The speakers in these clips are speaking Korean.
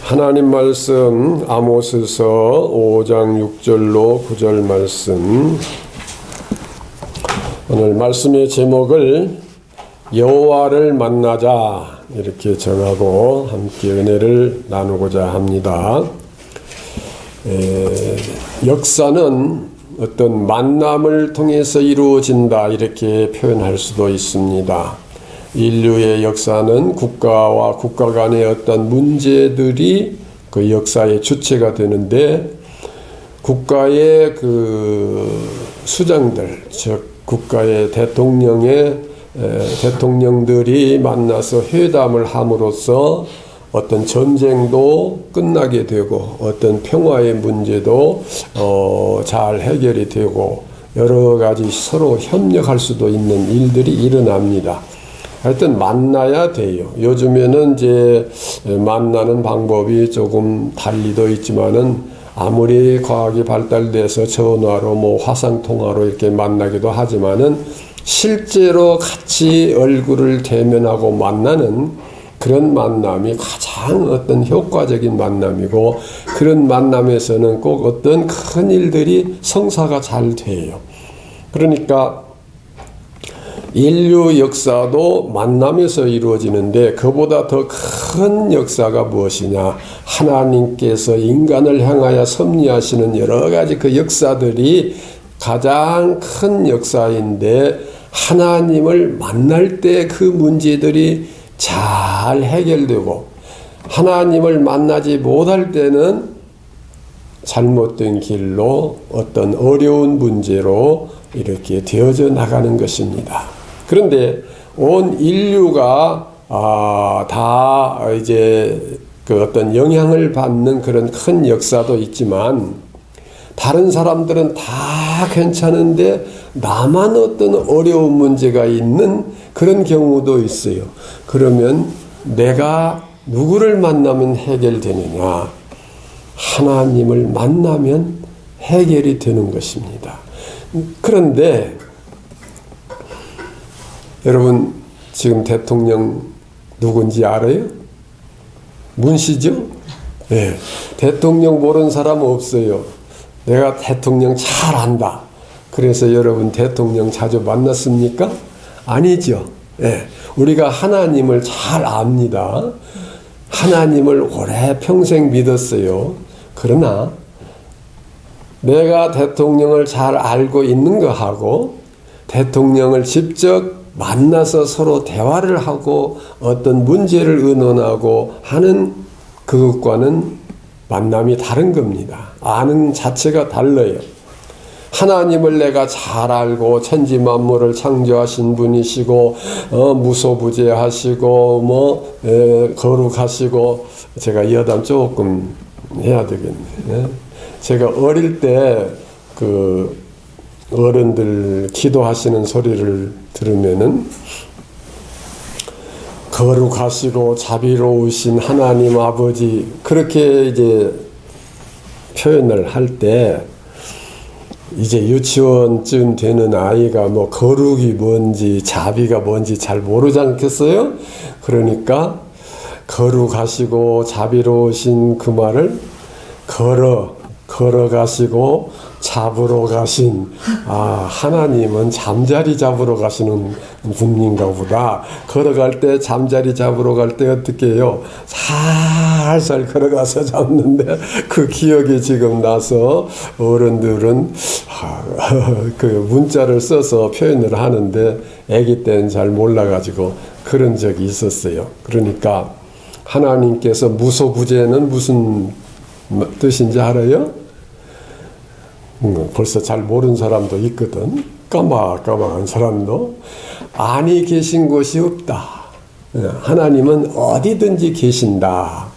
하나님 말씀 아모스서 5장 6절로 9절 말씀. 오늘 말씀의 제목을 여호와를 만나자 이렇게 정하고 함께 은혜를 나누고자 합니다. 역사는 어떤 만남을 통해서 이루어진다 이렇게 표현할 수도 있습니다. 인류의 역사는 국가와 국가 간의 어떤 문제들이 그 역사의 주체가 되는데, 국가의 그 수장들, 즉 국가의 대통령들이 만나서 회담을 함으로써 어떤 전쟁도 끝나게 되고 어떤 평화의 문제도 잘 해결이 되고 여러 가지 서로 협력할 수도 있는 일들이 일어납니다. 하여튼 만나야 돼요. 요즘에는 이제 만나는 방법이 조금 달리도 있지만은 아무리 과학이 발달돼서 전화로 뭐 화상통화로 이렇게 만나기도 하지만은 실제로 같이 얼굴을 대면하고 만나는 그런 만남이 가장 어떤 효과적인 만남이고, 그런 만남에서는 꼭 어떤 큰 일들이 성사가 잘 돼요. 그러니까 인류 역사도 만남에서 이루어지는데, 그보다 더 큰 역사가 무엇이냐? 하나님께서 인간을 향하여 섭리하시는 여러 가지 그 역사들이 가장 큰 역사인데, 하나님을 만날 때 그 문제들이 잘 해결되고, 하나님을 만나지 못할 때는 잘못된 길로 어떤 어려운 문제로 이렇게 되어져 나가는 것입니다. 그런데 온 인류가 다 이제 그 어떤 영향을 받는 그런 큰 역사도 있지만, 다른 사람들은 다 괜찮은데 나만 어떤 어려운 문제가 있는 그런 경우도 있어요. 그러면 내가 누구를 만나면 해결되느냐? 하나님을 만나면 해결이 되는 것입니다. 그런데 여러분, 지금 대통령 누군지 알아요? 문씨죠? 네. 대통령 모르는 사람 없어요. 내가 대통령 잘 안다. 그래서 여러분 대통령 자주 만났습니까? 아니죠. 네. 우리가 하나님을 잘 압니다. 하나님을 오래 평생 믿었어요. 그러나 내가 대통령을 잘 알고 있는 거하고 대통령을 직접 만나서 서로 대화를 하고 어떤 문제를 의논하고 하는 그것과는 만남이 다른 겁니다. 아는 자체가 달라요. 하나님을 내가 잘 알고 천지 만물을 창조하신 분이시고 무소부재하시고 거룩하시고, 제가 여담 조금 해야 되겠네. 제가 어릴 때 그 어른들 기도하시는 소리를 들으면은 거룩하시고 자비로우신 하나님 아버지, 그렇게 이제 표현을 할 때, 이제 유치원쯤 되는 아이가 뭐 거룩이 뭔지 자비가 뭔지 잘 모르지 않겠어요? 그러니까 거룩하시고 자비로우신 그 말을 걸어가시고 잡으러 가신, 하나님은 잠자리 잡으러 가시는 분인가 보다. 걸어갈 때, 잠자리 잡으러 갈 때 어떻게 해요? 살살 걸어가서 잡는데 그 기억이 지금 나서 어른들은 그 문자를 써서 표현을 하는데 아기 때는 잘 몰라가지고 그런 적이 있었어요. 그러니까 하나님께서 무소부재는 무슨 뜻인지 알아요? 벌써 잘 모르는 사람도 있거든. 까마까마한 사람도. 아니 계신 곳이 없다. 하나님은 어디든지 계신다.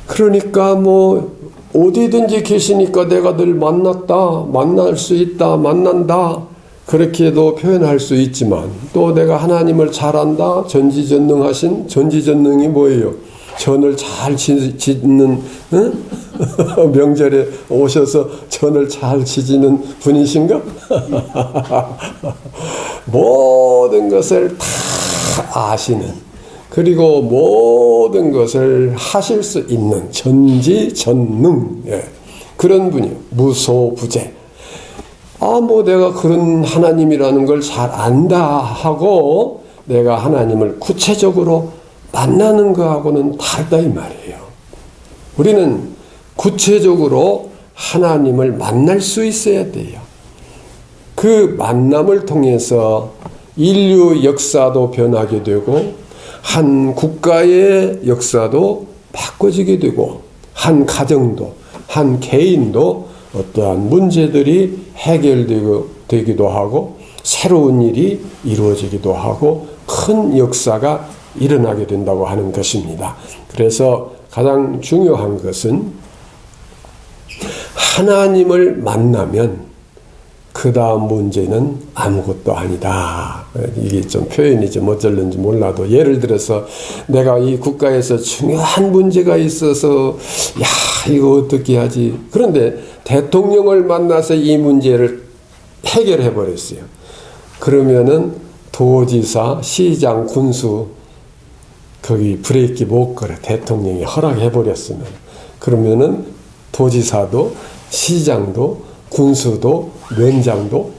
그러니까 뭐 어디든지 계시니까 내가 늘 만났다, 만날 수 있다, 만난다, 그렇게도 표현할 수 있지만, 또 내가 하나님을 잘 안다, 전지전능하신, 전지전능이 뭐예요? 전을 잘 짓는, 응? 명절에 오셔서 전을 잘 지지는 분이신가? 모든 것을 다 아시는 그리고 모든 것을 하실 수 있는 전지전능, 예. 그런 분이요. 무소부재. 뭐 내가 그런 하나님이라는 걸 잘 안다 하고 내가 하나님을 구체적으로 만나는 거하고는 다르다 이 말이에요. 우리는 구체적으로 하나님을 만날 수 있어야 돼요. 그 만남을 통해서 인류 역사도 변하게 되고 한 국가의 역사도 바꿔지게 되고 한 가정도 한 개인도 어떠한 문제들이 해결되기도 하고 새로운 일이 이루어지기도 하고 큰 역사가 일어나게 된다고 하는 것입니다. 그래서 가장 중요한 것은 하나님을 만나면 그 다음 문제는 아무것도 아니다. 이게 좀 표현이 좀 어쩔는지 몰라도 예를 들어서 내가 이 국가에서 중요한 문제가 있어서 야 이거 어떻게 하지. 그런데 대통령을 만나서 이 문제를 해결해 버렸어요. 그러면은 도지사, 시장, 군수 거기 브레이크 못 걸어. 대통령이 허락해 버렸으면. 그러면은 도지사도 시장도 군수도 면장도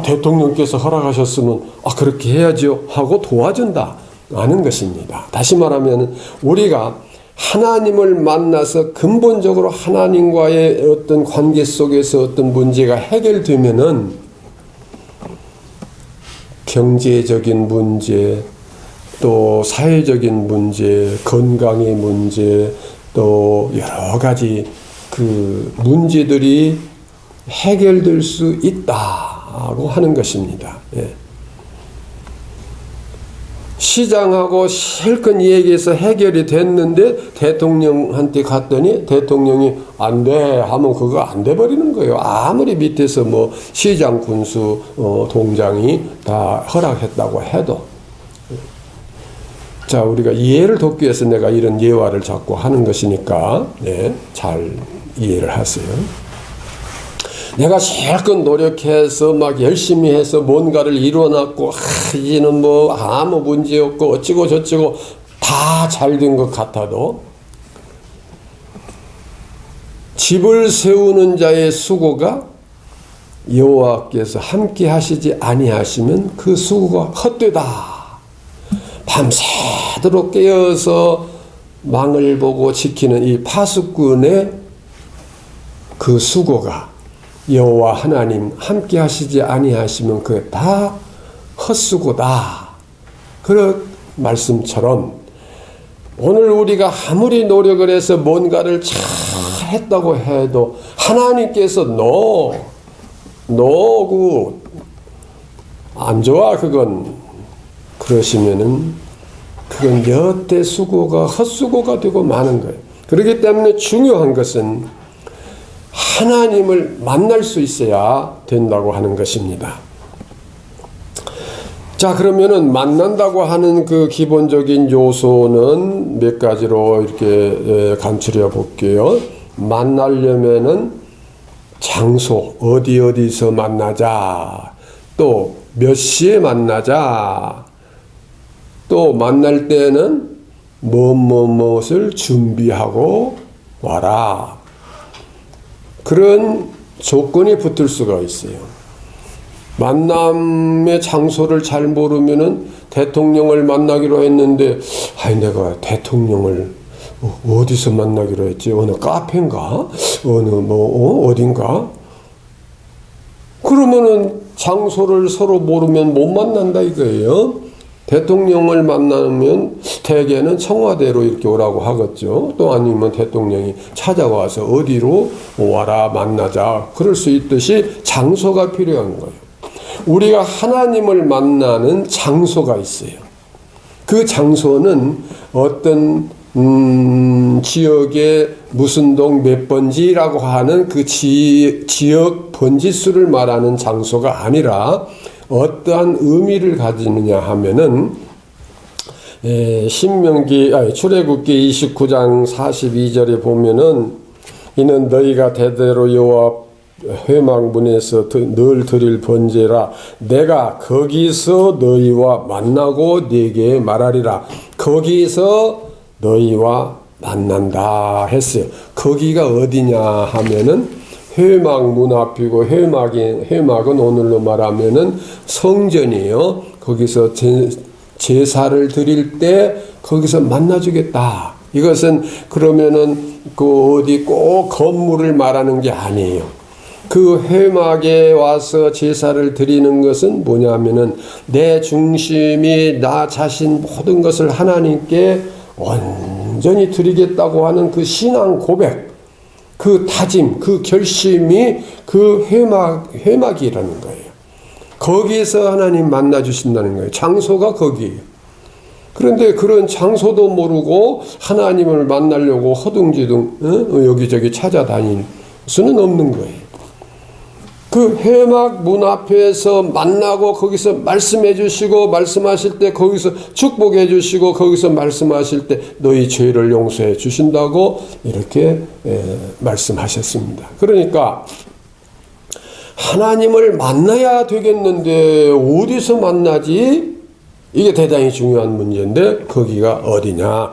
대통령께서 허락하셨으면 그렇게 해야죠 하고 도와준다 하는 것입니다. 다시 말하면 우리가 하나님을 만나서 근본적으로 하나님과의 어떤 관계 속에서 어떤 문제가 해결되면은 경제적인 문제, 또 사회적인 문제, 건강의 문제, 또 여러 가지 그 문제들이 해결될 수 있다고 하는 것입니다. 예. 시장하고 실컷 얘기해서 해결이 됐는데 대통령한테 갔더니 대통령이 안 돼 하면 그거 안 돼 버리는 거예요. 아무리 밑에서 뭐 시장, 군수, 동장이 다 허락했다고 해도. 자, 우리가 이해를 돕기 위해서 내가 이런 예화를 자꾸 하는 것이니까 잘 이해를 하세요. 내가 실컷 노력해서 막 열심히 해서 뭔가를 이루어놨고 이제는 뭐 아무 문제 없고 어찌고 저찌고 다 잘 된 것 같아도 집을 세우는 자의 수고가 여호와께서 함께 하시지 아니하시면 그 수고가 헛되다. 밤새도록 깨어서 망을 보고 지키는 이 파수꾼의 그 수고가 여호와 하나님 함께 하시지 아니하시면 그게 다 헛수고다. 그런 말씀처럼 오늘 우리가 아무리 노력을 해서 뭔가를 잘 했다고 해도 하나님께서 노구 안 좋아 그건 그러시면은 그건 여태 수고가 헛수고가 되고 마는 거예요. 그렇기 때문에 중요한 것은 하나님을 만날 수 있어야 된다고 하는 것입니다. 자, 그러면은 만난다고 하는 그 기본적인 요소는 몇 가지로 이렇게 간추려 볼게요. 만나려면은 장소, 어디서 만나자. 또 몇 시에 만나자. 또 만날 때는 무엇을 준비하고 와라. 그런 조건이 붙을 수가 있어요. 만남의 장소를 잘 모르면은 대통령을 만나기로 했는데, 내가 대통령을 어디서 만나기로 했지? 어느 카페인가? 어딘가? 그러면은 장소를 서로 모르면 못 만난다 이거예요. 대통령을 만나면 대개는 청와대로 이렇게 오라고 하겠죠. 또 아니면 대통령이 찾아와서 어디로 와라 만나자. 그럴 수 있듯이 장소가 필요한 거예요. 우리가 하나님을 만나는 장소가 있어요. 그 장소는 어떤 지역의 무슨 동 몇 번지라고 하는 그 지역 번지수를 말하는 장소가 아니라 어떠한 의미를 가지느냐 하면은 출애굽기 29장 42절에 보면은 이는 너희가 대대로 여호와 회막문에서 늘 드릴 번제라. 내가 거기서 너희와 만나고 네게 말하리라. 거기서 너희와 만난다 했어요. 거기가 어디냐 하면은 회막문 앞이고, 회막은 오늘로 말하면은 성전이에요. 거기서 제사를 드릴 때 거기서 만나주겠다. 이것은 그러면은 그 어디 꼭 건물을 말하는 게 아니에요. 그 회막에 와서 제사를 드리는 것은 뭐냐면은 내 중심이 나 자신 모든 것을 하나님께 온전히 드리겠다고 하는 그 신앙 고백, 그 다짐, 그 결심이 그 회막이라는 거예요. 거기에서 하나님 만나 주신다는 거예요. 장소가 거기예요. 그런데 그런 장소도 모르고 하나님을 만나려고 허둥지둥 여기저기 찾아다닐 수는 없는 거예요. 그 회막 문 앞에서 만나고 거기서 말씀해 주시고, 말씀하실 때 거기서 축복해 주시고, 거기서 말씀하실 때 너희 죄를 용서해 주신다고 이렇게 말씀하셨습니다. 그러니까 하나님을 만나야 되겠는데 어디서 만나지? 이게 대단히 중요한 문제인데, 거기가 어디냐?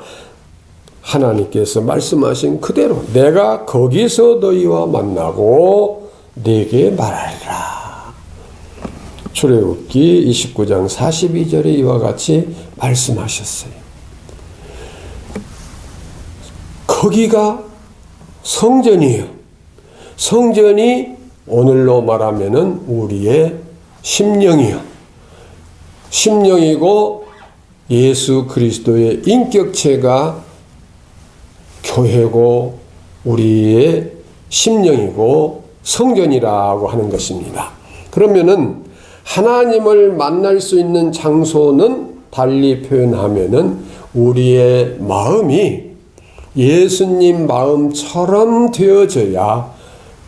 하나님께서 말씀하신 그대로 내가 거기서 너희와 만나고 네게 말하리라. 출애굽기 29장 42절에 이와 같이 말씀하셨어요. 거기가 성전이에요. 성전이 오늘로 말하면은 우리의 심령이요. 심령이고 예수 그리스도의 인격체가 교회고 우리의 심령이고 성전이라고 하는 것입니다. 그러면은 하나님을 만날 수 있는 장소는 달리 표현하면은 우리의 마음이 예수님 마음처럼 되어져야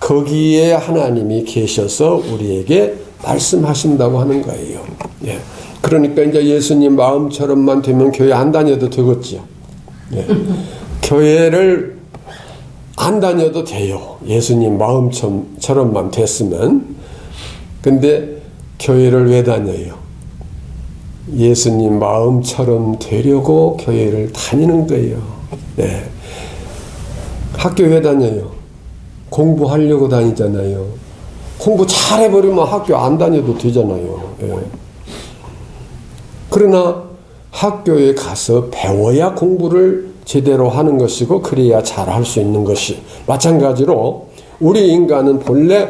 거기에 하나님이 계셔서 우리에게 말씀하신다고 하는 거예요. 예. 그러니까 이제 예수님 마음처럼만 되면 교회 안 다녀도 되겠죠. 예. 교회를 안 다녀도 돼요. 예수님 마음처럼만 됐으면. 근데 교회를 왜 다녀요? 예수님 마음처럼 되려고 교회를 다니는 거예요. 네. 학교 왜 다녀요? 공부하려고 다니잖아요. 공부 잘해버리면 학교 안 다녀도 되잖아요. 네. 그러나 학교에 가서 배워야 공부를 제대로 하는 것이고, 그래야 잘할 수 있는 것이, 마찬가지로 우리 인간은 본래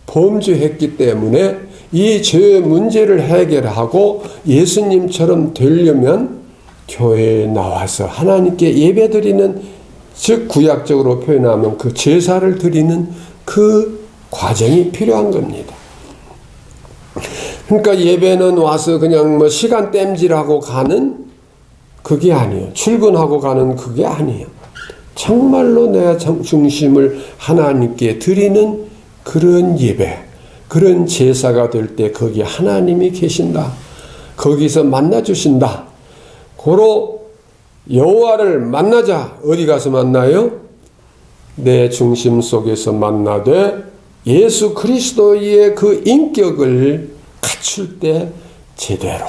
범죄했기 때문에 이 죄의 문제를 해결하고 예수님처럼 되려면 교회에 나와서 하나님께 예배드리는, 즉 구약적으로 표현하면 그 제사를 드리는 그 과정이 필요한 겁니다. 그러니까 예배는 와서 그냥 뭐 시간 땜질하고 가는 그게 아니에요. 출근하고 가는 그게 아니에요. 정말로 내 중심을 하나님께 드리는 그런 예배, 그런 제사가 될 때 거기 하나님이 계신다. 거기서 만나 주신다. 고로 여호와를 만나자. 어디 가서 만나요? 내 중심 속에서 만나되 예수 그리스도의 그 인격을 갖출 때 제대로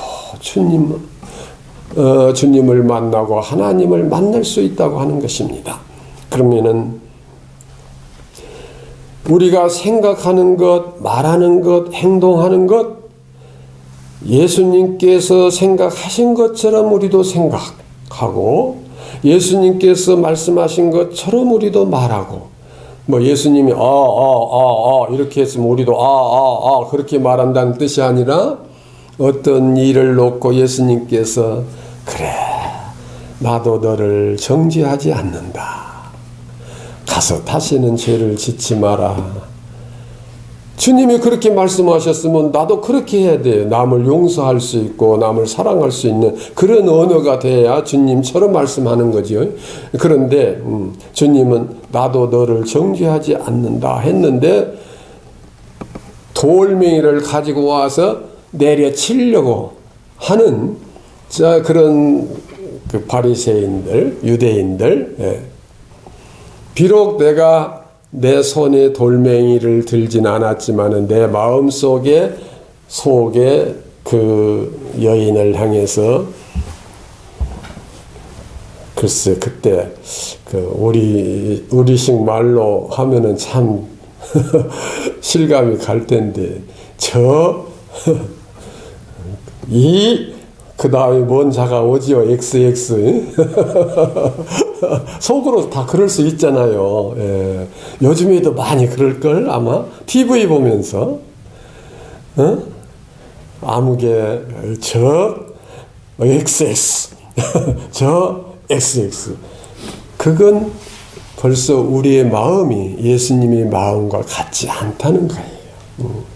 주님을 만나고 하나님을 만날 수 있다고 하는 것입니다. 그러면은 우리가 생각하는 것, 말하는 것, 행동하는 것, 예수님께서 생각하신 것처럼 우리도 생각하고, 예수님께서 말씀하신 것처럼 우리도 말하고, 뭐 예수님이 이렇게 했으면 우리도 그렇게 말한다는 뜻이 아니라, 어떤 일을 놓고 예수님께서 그래, 나도 너를 정죄하지 않는다. 가서 다시는 죄를 짓지 마라. 주님이 그렇게 말씀하셨으면 나도 그렇게 해야 돼요. 남을 용서할 수 있고 남을 사랑할 수 있는 그런 언어가 돼야 주님처럼 말씀하는 거죠. 그런데 주님은 나도 너를 정죄하지 않는다 했는데, 돌멩이를 가지고 와서 내려치려고 하는 그런 그 바리새인들, 유대인들, 비록 내가 내 손에 돌멩이를 들진 않았지만은 내 마음 속에 그 여인을 향해서 글쎄 그때 그 우리식 말로 하면은 참 실감이 갈 텐데 그 다음에 뭔 자가 오지요? XX. 속으로 다 그럴 수 있잖아요. 예. 요즘에도 많이 그럴걸, 아마? TV 보면서. 아무개, XX. XX. 그건 벌써 우리의 마음이 예수님의 마음과 같지 않다는 거예요.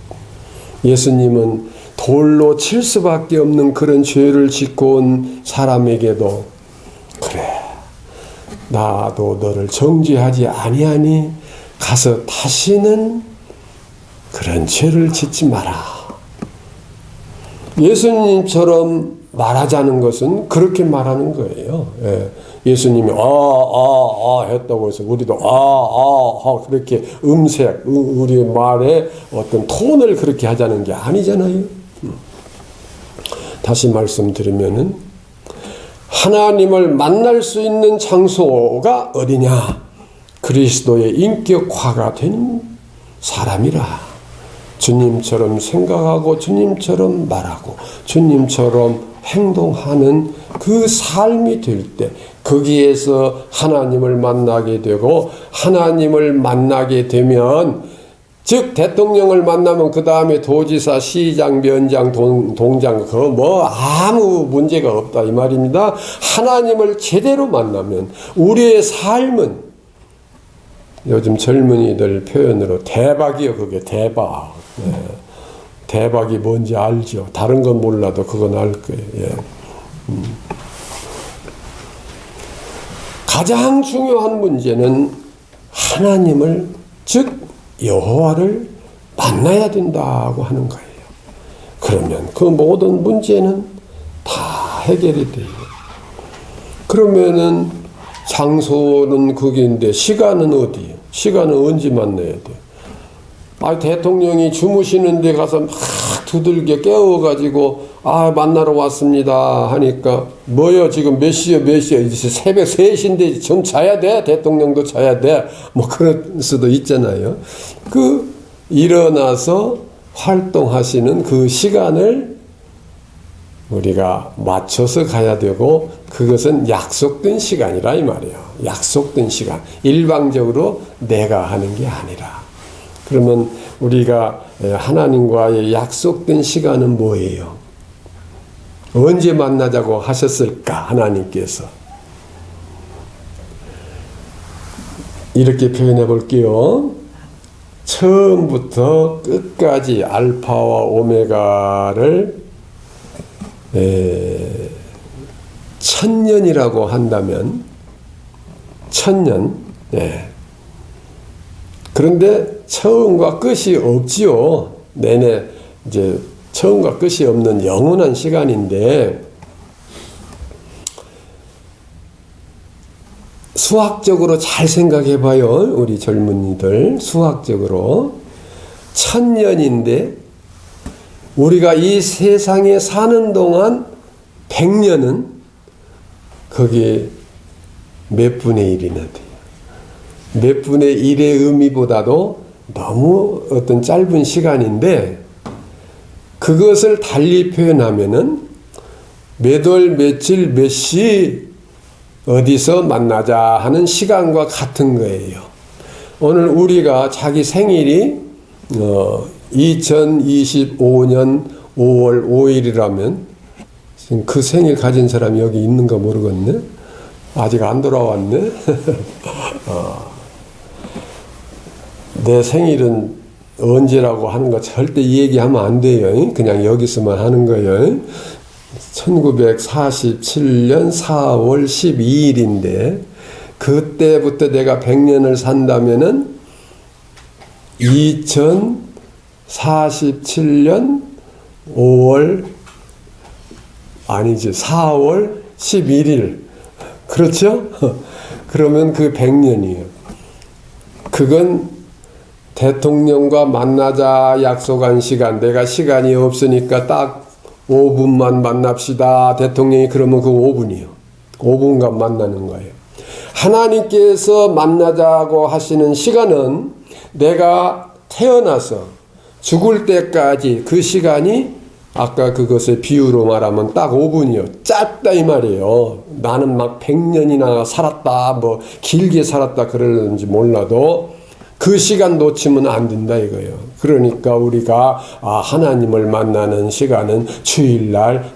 예수님은 돌로 칠 수밖에 없는 그런 죄를 짓고 온 사람에게도 그래 나도 너를 정죄하지 아니하니 가서 다시는 그런 죄를 짓지 마라. 예수님처럼 말하자는 것은 그렇게 말하는 거예요. 예. 예수님이 했다고 해서 우리도 그렇게 음색 우리의 말의 어떤 톤을 그렇게 하자는 게 아니잖아요. 다시 말씀드리면은 하나님을 만날 수 있는 장소가 어디냐? 그리스도의 인격화가 된 사람이라. 주님처럼 생각하고 주님처럼 말하고 주님처럼 행동하는 그 삶이 될 때 거기에서 하나님을 만나게 되고 하나님을 만나게 되면 즉 대통령을 만나면 그 다음에 도지사, 시장, 면장, 동장 그거 뭐 아무 문제가 없다 이 말입니다. 하나님을 제대로 만나면 우리의 삶은 요즘 젊은이들 표현으로 대박이요. 그게 대박. 예. 대박이 뭔지 알죠. 다른 건 몰라도 그건 알 거예요. 예. 가장 중요한 문제는 하나님을 즉 여호와를 만나야 된다고 하는 거예요. 그러면 그 모든 문제는 다 해결이 돼요. 그러면은 장소는 거기인데 시간은 어디예요? 시간은 언제 만나야 돼요? 대통령이 주무시는 데 가서 막 두들겨 깨워가지고 만나러 왔습니다 하니까 뭐요 지금 몇 시요 이제 새벽 3시인데 좀 자야 돼? 대통령도 자야 돼? 뭐 그럴 수도 있잖아요. 그 일어나서 활동하시는 그 시간을 우리가 맞춰서 가야 되고 그것은 약속된 시간이라 이 말이에요. 약속된 시간. 일방적으로 내가 하는 게 아니라. 그러면 우리가 하나님과의 약속된 시간은 뭐예요? 언제 만나자고 하셨을까? 하나님께서. 이렇게 표현해 볼게요. 처음부터 끝까지 알파와 오메가를 1000년이라고 한다면 1000년. 그런데 처음과 끝이 없지요. 내내 이제 처음과 끝이 없는 영원한 시간인데 수학적으로 잘 생각해 봐요. 우리 젊은이들 수학적으로 1000년인데 우리가 이 세상에 사는 동안 100년은 거기에 몇 분의 1이나 돼요. 몇 분의 1의 의미보다도 너무 어떤 짧은 시간인데 그것을 달리 표현하면은 몇 월 며칠 몇 시 어디서 만나자 하는 시간과 같은 거예요. 오늘 우리가 자기 생일이 2025년 5월 5일이라면 지금 그 생일 가진 사람이 여기 있는가 모르겠네. 아직 안 돌아왔네. 내 생일은 언제라고 하는 거 절대 얘기하면 안 돼요. 그냥 여기서만 하는 거예요. 1947년 4월 12일인데 그때부터 내가 100년을 산다면은 2047년 4월 11일. 그렇죠? 그러면 그 100년이에요. 그건 대통령과 만나자 약속한 시간, 내가 시간이 없으니까 딱 5분만 만납시다. 대통령이 그러면 그 5분이요. 5분간 만나는 거예요. 하나님께서 만나자고 하시는 시간은 내가 태어나서 죽을 때까지 그 시간이 아까 그것의 비유로 말하면 딱 5분이요. 짧다 이 말이에요. 나는 막 100년이나 살았다, 뭐 길게 살았다 그러는지 몰라도 그 시간 놓치면 안 된다 이거예요. 그러니까 우리가 하나님을 만나는 시간은 주일날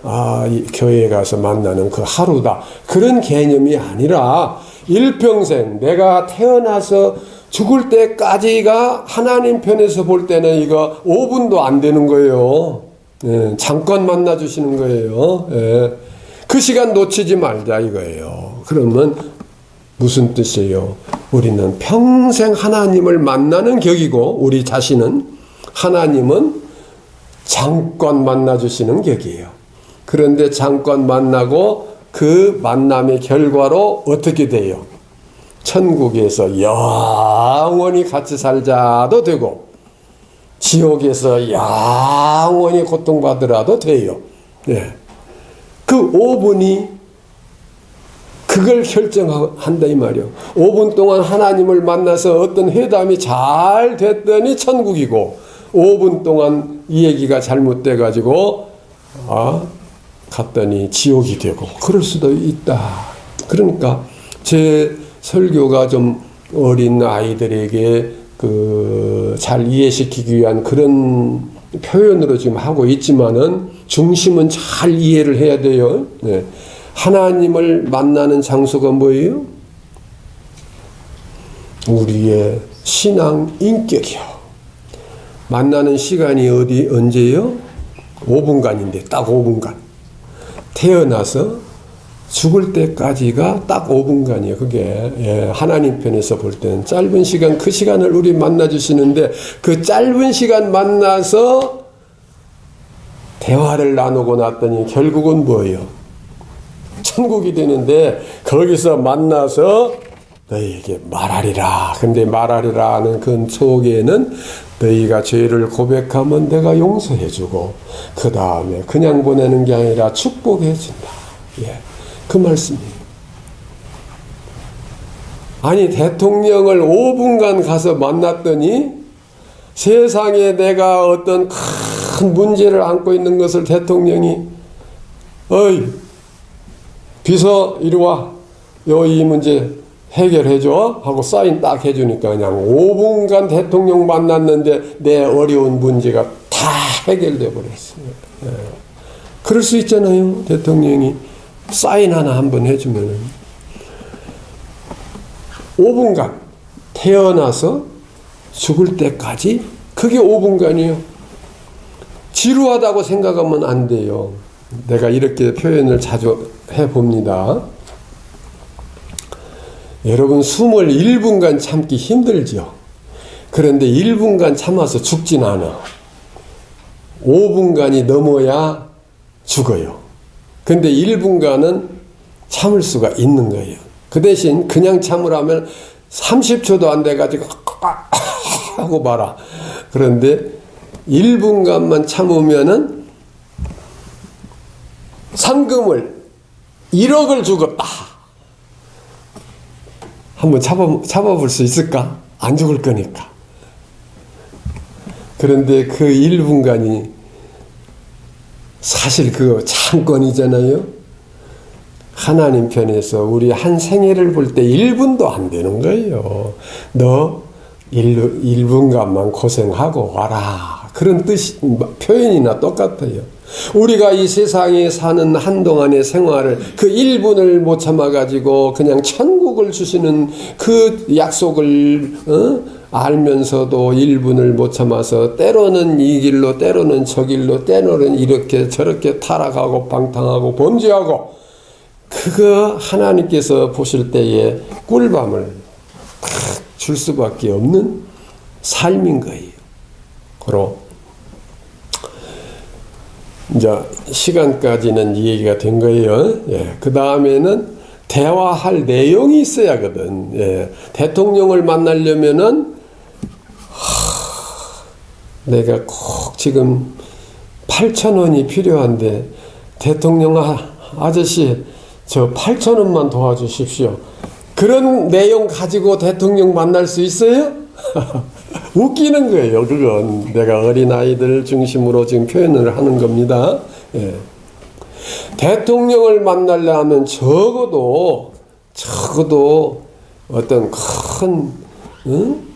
교회에 가서 만나는 그 하루다. 그런 개념이 아니라 일평생 내가 태어나서 죽을 때까지가 하나님 편에서 볼 때는 이거 5분도 안 되는 거예요. 예, 잠깐 만나 주시는 거예요. 예, 그 시간 놓치지 말자 이거예요. 그러면 무슨 뜻이에요? 우리는 평생 하나님을 만나는 격이고 우리 자신은 하나님은 잠깐 만나 주시는 격이에요. 그런데 잠깐 만나고 그 만남의 결과로 어떻게 돼요? 천국에서 영원히 같이 살자도 되고 지옥에서 영원히 고통받으라도 돼요. 네. 그 5분이 그걸 결정한다 이 말이요. 5분 동안 하나님을 만나서 어떤 회담이 잘 됐더니 천국이고 5분 동안 이 얘기가 잘못돼 가지고 갔더니 지옥이 되고 그럴 수도 있다. 그러니까 제 설교가 좀 어린 아이들에게 잘 이해시키기 위한 그런 표현으로 지금 하고 있지만은 중심은 잘 이해를 해야 돼요. 네. 하나님을 만나는 장소가 뭐예요? 우리의 신앙 인격이요. 만나는 시간이 언제예요? 5분간인데 딱 5분간. 태어나서 죽을 때까지가 딱 5분간이에요. 그게 하나님 편에서 볼 때는 짧은 시간, 그 시간을 우리 만나 주시는데 그 짧은 시간 만나서 대화를 나누고 났더니 결국은 뭐예요? 천국이 되는데 거기서 만나서 너희에게 말하리라. 근데 말하리라 는 그 속에는 너희가 죄를 고백하면 내가 용서해주고 그 다음에 그냥 보내는 게 아니라 축복해준다. 예. 그 말씀이에요. 아니 대통령을 5분간 가서 만났더니 세상에 내가 어떤 큰 문제를 안고 있는 것을 대통령이 어이 비서 이리 와. 이 문제 해결해줘 하고 사인 딱 해주니까 그냥 5분간 대통령 만났는데 내 어려운 문제가 다 해결돼 버렸어요. 예. 그럴 수 있잖아요. 대통령이 사인 하나 한번 해주면은 5분간 태어나서 죽을 때까지 그게 5분간이에요. 지루하다고 생각하면 안 돼요. 내가 이렇게 표현을 자주 해봅니다. 여러분 숨을 1분간 참기 힘들죠. 그런데 1분간 참아서 죽진 않아. 5분간이 넘어야 죽어요. 근데 1분간은 참을 수가 있는 거예요. 그 대신 그냥 참으라면 30초도 안 돼가지고 하고 말아. 그런데 1분간만 참으면은 상금을 1억을 주겠다. 한번 잡아볼 수 있을까? 안 죽을 거니까. 그런데 그 1분간이 사실 그거 잠깐이잖아요. 하나님 편에서 우리 한 생애를 볼 때 1분도 안 되는 거예요. 너 1분간만 고생하고 와라. 그런 뜻이 표현이나 똑같아요. 우리가 이 세상에 사는 한동안의 생활을 그 1분을 못 참아가지고 그냥 천국을 주시는 그 약속을 알면서도 1분을 못 참아서 때로는 이 길로 때로는 저 길로 때로는 이렇게 저렇게 타락하고 방탕하고 범죄하고 그거 하나님께서 보실 때에 꿀밤을 탁 줄 수밖에 없는 삶인 거예요. 그리고 이제 시간까지는 이 얘기가 된 거예요. 예. 그 다음에는 대화할 내용이 있어야 하거든. 예. 대통령을 만나려면은 내가 꼭 지금 8,000원이 필요한데 대통령 아저씨 저 8,000원만 도와주십시오. 그런 내용 가지고 대통령 만날 수 있어요? 웃기는 거예요. 그건 내가 어린아이들 중심으로 지금 표현을 하는 겁니다. 예. 대통령을 만나려면 적어도 어떤 큰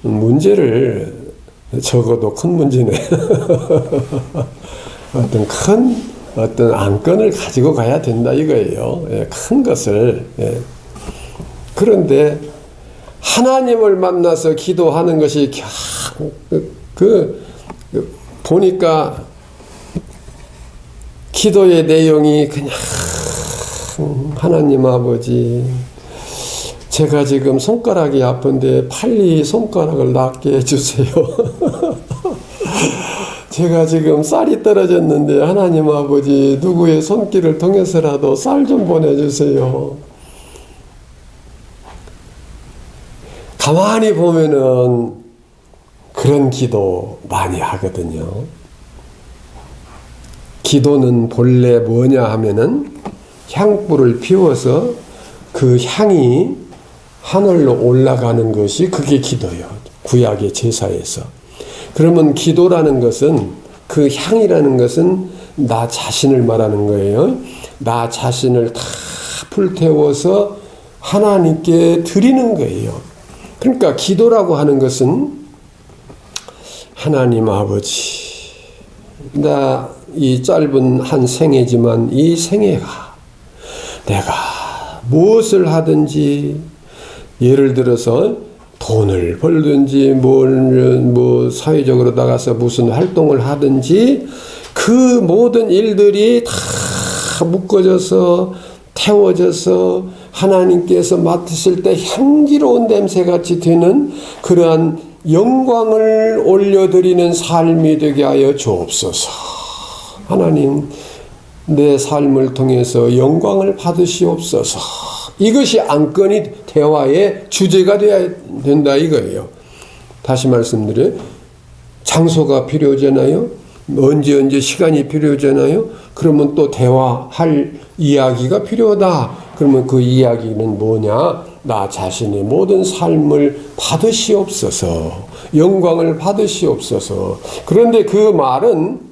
문제를, 적어도 큰 문제네. 어떤 안건을 가지고 가야 된다 이거예요. 예, 큰 것을. 예. 그런데 하나님을 만나서 기도하는 것이 보니까 기도의 내용이 그냥 하나님 아버지, 제가 지금 손가락이 아픈데 빨리 손가락을 낫게 해주세요. 제가 지금 쌀이 떨어졌는데 하나님 아버지 누구의 손길을 통해서라도 쌀 좀 보내주세요. 가만히 보면은 그런 기도 많이 하거든요. 기도는 본래 뭐냐 하면은 향불을 피워서 그 향이 하늘로 올라가는 것이 그게 기도예요. 구약의 제사에서. 그러면 기도라는 것은, 그 향이라는 것은 나 자신을 말하는 거예요. 나 자신을 다 불태워서 하나님께 드리는 거예요. 그러니까 기도라고 하는 것은 하나님 아버지, 나 이 짧은 한 생애지만 이 생애가 내가 무엇을 하든지, 예를 들어서 돈을 벌든지 뭐 사회적으로 나가서 무슨 활동을 하든지 그 모든 일들이 다 묶어져서 태워져서 하나님께서 맡으실 때 향기로운 냄새같이 되는 그러한 영광을 올려드리는 삶이 되게 하여 주옵소서. 하나님, 내 삶을 통해서 영광을 받으시옵소서. 이것이 안건이 대화의 주제가 되어야 된다 이거예요. 다시 말씀드려요. 장소가 필요하잖아요. 언제 시간이 필요하잖아요. 그러면 또 대화할 이야기가 필요하다. 그러면 그 이야기는 뭐냐? 나 자신의 모든 삶을 받으시옵소서. 영광을 받으시옵소서. 그런데 그 말은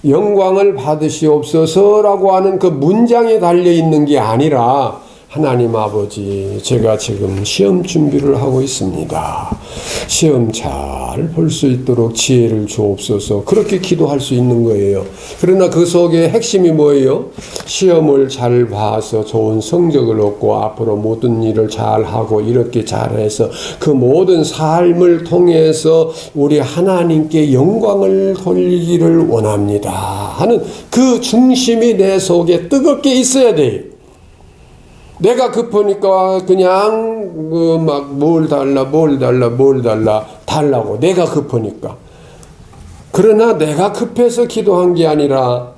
영광을 받으시옵소서라고 하는 그 문장에 달려있는 게 아니라, 하나님 아버지, 제가 지금 시험 준비를 하고 있습니다. 시험 잘 볼 수 있도록 지혜를 주옵소서. 그렇게 기도할 수 있는 거예요. 그러나 그 속에 핵심이 뭐예요? 시험을 잘 봐서 좋은 성적을 얻고 앞으로 모든 일을 잘하고 이렇게 잘해서 그 모든 삶을 통해서 우리 하나님께 영광을 돌리기를 원합니다 하는 그 중심이 내 속에 뜨겁게 있어야 돼요. 내가 급하니까 그냥 막 뭘 달라고 내가 급하니까. 그러나 내가 급해서 기도한 게 아니라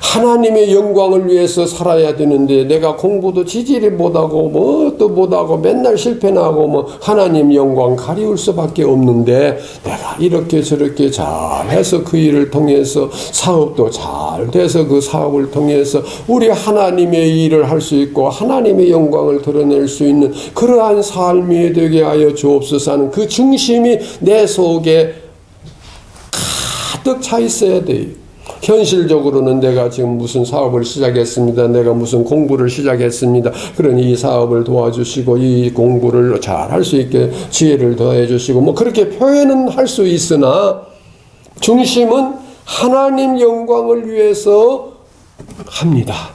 하나님의 영광을 위해서 살아야 되는데, 내가 공부도 지질이 못하고 뭣도 못하고 맨날 실패나고 뭐 하나님 영광 가리울 수밖에 없는데, 내가 이렇게 저렇게 잘해서 그 일을 통해서 사업도 잘 돼서 그 사업을 통해서 우리 하나님의 일을 할 수 있고 하나님의 영광을 드러낼 수 있는 그러한 삶이 되게 하여 주옵소서 하는 그 중심이 내 속에 가득 차 있어야 돼요. 현실적으로는 내가 지금 무슨 사업을 시작했습니다. 내가 무슨 공부를 시작했습니다. 그러니 이 사업을 도와주시고 이 공부를 잘 할 수 있게 지혜를 더해 주시고 뭐 그렇게 표현은 할 수 있으나, 중심은 하나님 영광을 위해서 합니다.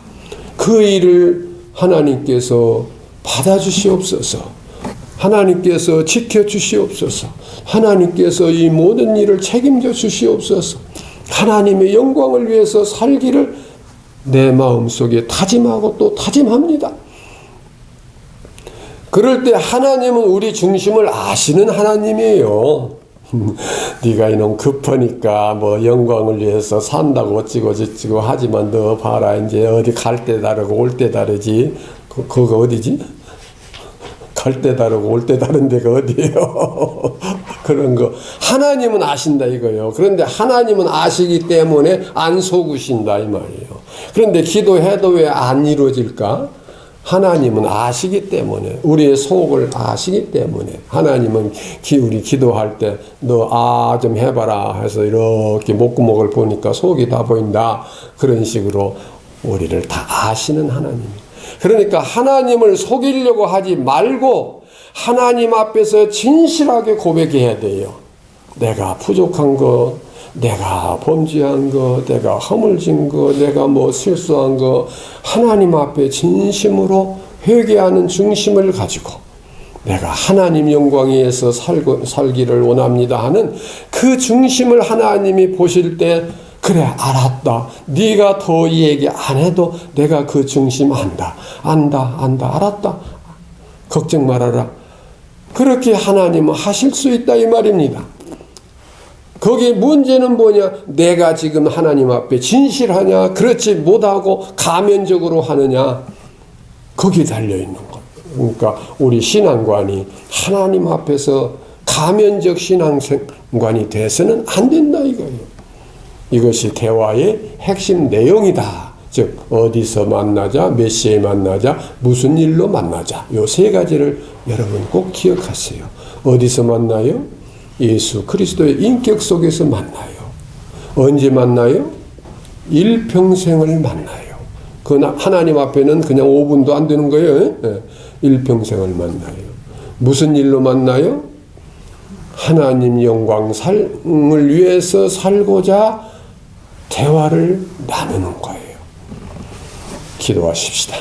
그 일을 하나님께서 받아주시옵소서. 하나님께서 지켜주시옵소서. 하나님께서 이 모든 일을 책임져 주시옵소서. 하나님의 영광을 위해서 살기를 내 마음속에 다짐하고 또 다짐합니다. 그럴 때 하나님은 우리 중심을 아시는 하나님이에요. 네가 이놈 급하니까 뭐 영광을 위해서 산다고 어찌고 저찌고 하지만 너 봐라, 이제 어디 갈 때 다르고 올 때 다르지. 그거 어디지? 갈 때 다르고 올 때 다른 데가 어디예요? 그런 거. 하나님은 아신다 이거예요. 그런데 하나님은 아시기 때문에 안 속으신다 이 말이에요. 그런데 기도해도 왜 안 이루어질까? 하나님은 아시기 때문에, 우리의 속을 아시기 때문에, 하나님은 우리 기도할 때 너 좀 해봐라 해서 이렇게 목구멍을 보니까 속이 다 보인다. 그런 식으로 우리를 다 아시는 하나님. 그러니까 하나님을 속이려고 하지 말고 하나님 앞에서 진실하게 고백해야 돼요. 내가 부족한 것, 내가 범죄한 거, 내가 허물진 거, 내가 뭐 실수한 거, 하나님 앞에 진심으로 회개하는 중심을 가지고 내가 하나님 영광 위에서 살기를 원합니다 하는 그 중심을 하나님이 보실 때 그래 알았다. 네가 더 얘기 안 해도 내가 그 중심 안다. 알았다. 걱정 말아라. 그렇게 하나님은 하실 수 있다 이 말입니다. 거기에 문제는 뭐냐? 내가 지금 하나님 앞에 진실하냐? 그렇지 못하고 가면적으로 하느냐? 거기에 달려있는 거예요. 그러니까 우리 신앙관이 하나님 앞에서 가면적 신앙관이 돼서는 안 된다 이거예요. 이것이 대화의 핵심 내용이다. 즉 어디서 만나자, 몇 시에 만나자, 무슨 일로 만나자. 요 세 가지를 여러분 꼭 기억하세요. 어디서 만나요? 예수 그리스도의 인격 속에서 만나요. 언제 만나요? 일평생을 만나요. 그 하나님 앞에는 그냥 5분도 안 되는 거예요. 일평생을 만나요. 무슨 일로 만나요? 하나님 영광을 위해서 살고자 대화를 나누는 거예요. 기도하십시다.